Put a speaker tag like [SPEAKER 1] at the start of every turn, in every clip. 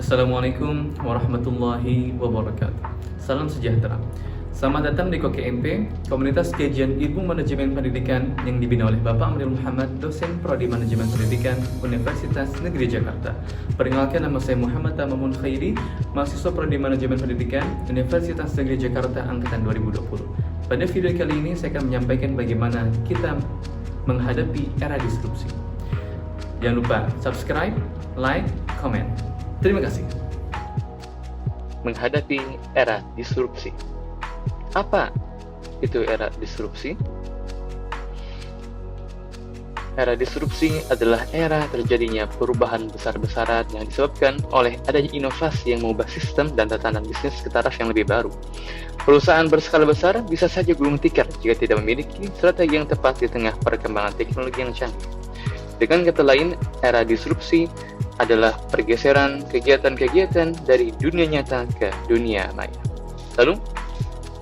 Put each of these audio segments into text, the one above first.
[SPEAKER 1] Assalamualaikum warahmatullahi wabarakatuh. Salam sejahtera. Selamat datang di KOKMP, Komunitas Kajian Ilmu Manajemen Pendidikan yang dibina oleh Bapak Amirul Muhammad, dosen Prodi Manajemen Pendidikan Universitas Negeri Jakarta. Perkenalkan, nama saya Muhammad Tamamun Khairi, mahasiswa Prodi Manajemen Pendidikan Universitas Negeri Jakarta angkatan 2020. Pada video kali ini saya akan menyampaikan bagaimana kita menghadapi era disrupsi. Jangan lupa subscribe, like, komen. Terima kasih.
[SPEAKER 2] Menghadapi era disrupsi. Apa itu era disrupsi? Era disrupsi adalah era terjadinya perubahan besar-besaran yang disebabkan oleh adanya inovasi yang mengubah sistem dan tatanan bisnis ke taraf yang lebih baru. Perusahaan berskala besar bisa saja gulung tikar jika tidak memiliki strategi yang tepat di tengah perkembangan teknologi yang canggih. Dengan kata lain, era disrupsi adalah pergeseran kegiatan-kegiatan dari dunia nyata ke dunia maya. Lalu,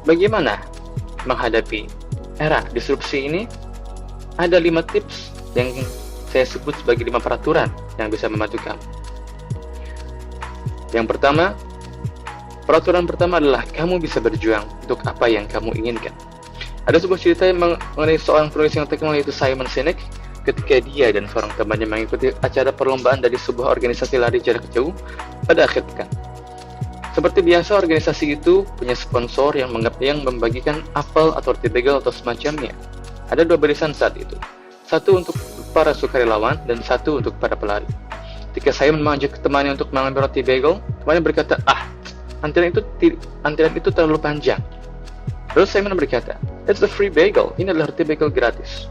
[SPEAKER 2] bagaimana menghadapi era disrupsi ini? Ada 5 tips yang saya sebut sebagai 5 peraturan yang bisa membantu kamu. Yang pertama, peraturan pertama adalah kamu bisa berjuang untuk apa yang kamu inginkan. Ada sebuah cerita mengenai seorang penulis yang terkenal, yaitu Simon Sinek, ketika dia dan seorang temannya mengikuti acara perlombaan dari sebuah organisasi lari jarak jauh pada akhir pekan. Seperti biasa, organisasi itu punya sponsor yang membagikan apel atau roti bagel atau semacamnya. Ada 2 barisan saat itu, satu untuk para sukarelawan dan satu untuk para pelari. Ketika saya mengajak temannya untuk mengambil roti bagel, temannya berkata, antrian itu terlalu panjang. Lalu Simon berkata, "It's a free bagel, ini adalah roti bagel gratis."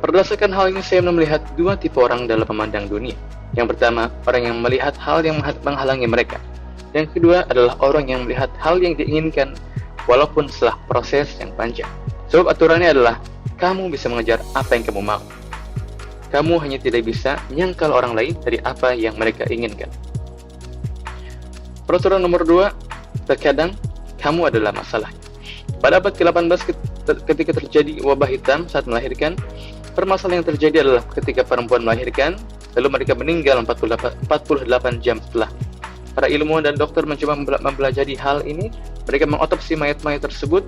[SPEAKER 2] Berdasarkan hal ini, saya melihat 2 tipe orang dalam memandang dunia. Yang pertama, orang yang melihat hal yang menghalangi mereka. Yang kedua adalah orang yang melihat hal yang diinginkan walaupun setelah proses yang panjang. Sebab aturannya adalah, kamu bisa mengejar apa yang kamu mau. Kamu hanya tidak bisa menyangkal orang lain dari apa yang mereka inginkan. Peraturan nomor 2, terkadang kamu adalah masalah. Pada abad ke-18 ketika terjadi wabah hitam saat melahirkan, permasalahan yang terjadi adalah ketika perempuan melahirkan, lalu mereka meninggal 48 jam setelah. Para ilmuwan dan dokter mencoba mempelajari hal ini. Mereka mengotopsi mayat-mayat tersebut.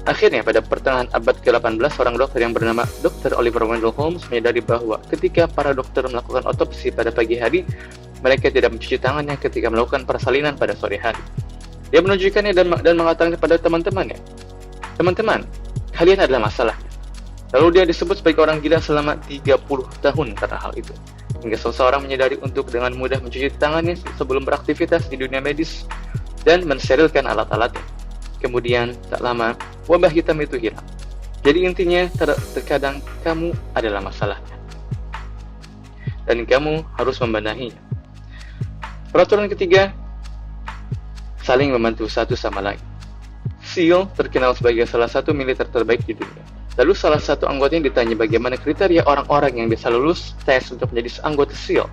[SPEAKER 2] Akhirnya, pada pertengahan abad ke-18, seorang dokter yang bernama Dr. Oliver Wendell Holmes menyadari bahwa ketika para dokter melakukan otopsi pada pagi hari, mereka tidak mencuci tangannya ketika melakukan persalinan pada sore hari. Dia menunjukkannya dan mengatakan kepada teman-temannya, "Teman-teman, kalian adalah masalah." Lalu dia disebut sebagai orang gila selama 30 tahun karena hal itu. Hingga seseorang menyadari untuk dengan mudah mencuci tangannya sebelum beraktivitas di dunia medis dan mensterilkan alat-alatnya. Kemudian, tak lama, wabah hitam itu hilang. Jadi intinya, terkadang kamu adalah masalahnya. Dan kamu harus membenahinya. Peraturan ketiga, saling membantu satu sama lain. SEAL terkenal sebagai salah satu militer terbaik di dunia. Lalu salah satu anggotanya ditanya bagaimana kriteria orang-orang yang bisa lulus tes untuk menjadi anggota SEAL.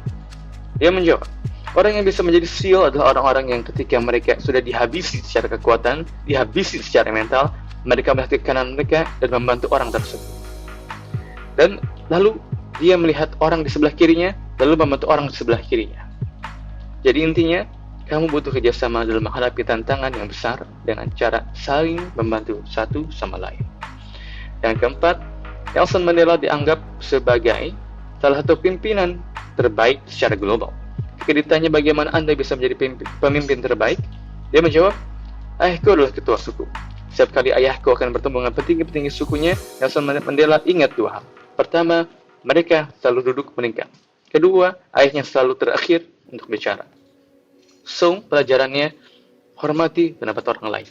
[SPEAKER 2] Dia menjawab, orang yang bisa menjadi SEAL adalah orang-orang yang ketika mereka sudah dihabisi secara kekuatan, dihabisi secara mental, mereka melihat ke kanan mereka dan membantu orang tersebut. Dan lalu dia melihat orang di sebelah kirinya, lalu membantu orang di sebelah kirinya. Jadi intinya, kamu butuh kerjasama dalam menghadapi tantangan yang besar dengan cara saling membantu satu sama lain. Yang keempat, Nelson Mandela dianggap sebagai salah satu pimpinan terbaik secara global. Ketika ditanya bagaimana Anda bisa menjadi pemimpin terbaik, dia menjawab, "Ayahku adalah ketua suku. Setiap kali ayahku akan bertemu dengan petinggi-petinggi sukunya, Nelson Mandela ingat 2 hal. Pertama, mereka selalu duduk meningkat. Kedua, ayahnya selalu terakhir untuk bicara." So, pelajarannya, hormati pendapat orang lain.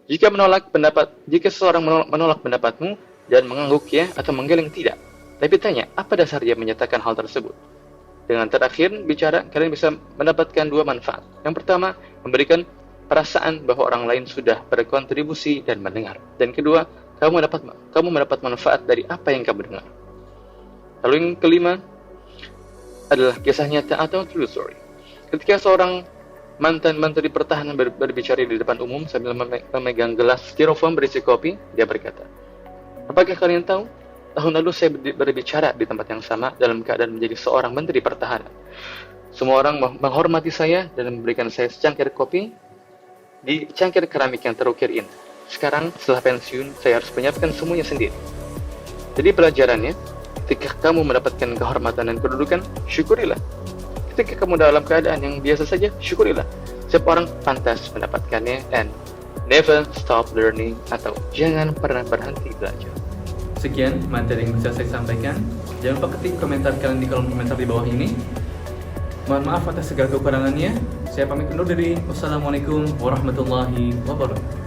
[SPEAKER 2] Jika seseorang menolak pendapatmu dan mengangguk ya atau menggeleng tidak, tapi tanya, apa dasar dia menyatakan hal tersebut? Dengan terakhir bicara, kalian bisa mendapatkan 2 manfaat. Yang pertama, memberikan perasaan bahwa orang lain sudah berkontribusi dan mendengar. Dan kedua, kamu mendapat manfaat dari apa yang kamu dengar. Lalu yang kelima adalah kisah nyata atau true story. Ketika seorang mantan Menteri Pertahanan berbicara di depan umum sambil memegang gelas styrofoam berisi kopi, dia berkata, "Apakah kalian tahu? Tahun lalu saya berbicara di tempat yang sama dalam keadaan menjadi seorang Menteri Pertahanan. Semua orang menghormati saya dan memberikan saya secangkir kopi di cangkir keramik yang terukir indah. Sekarang setelah pensiun, saya harus menyiapkan semuanya sendiri. Jadi pelajarannya, ketika kamu mendapatkan kehormatan dan kedudukan, syukurilah. Ketika kamu dalam keadaan yang biasa saja, syukurilah. Setiap orang pantas mendapatkannya, and never stop learning, atau jangan pernah berhenti belajar.
[SPEAKER 1] Sekian materi yang bisa saya sampaikan. Jangan lupa ketik komentar kalian di kolom komentar di bawah ini. Mohon maaf atas segala kekurangannya. Saya pamit undur diri. Wassalamualaikum warahmatullahi wabarakatuh.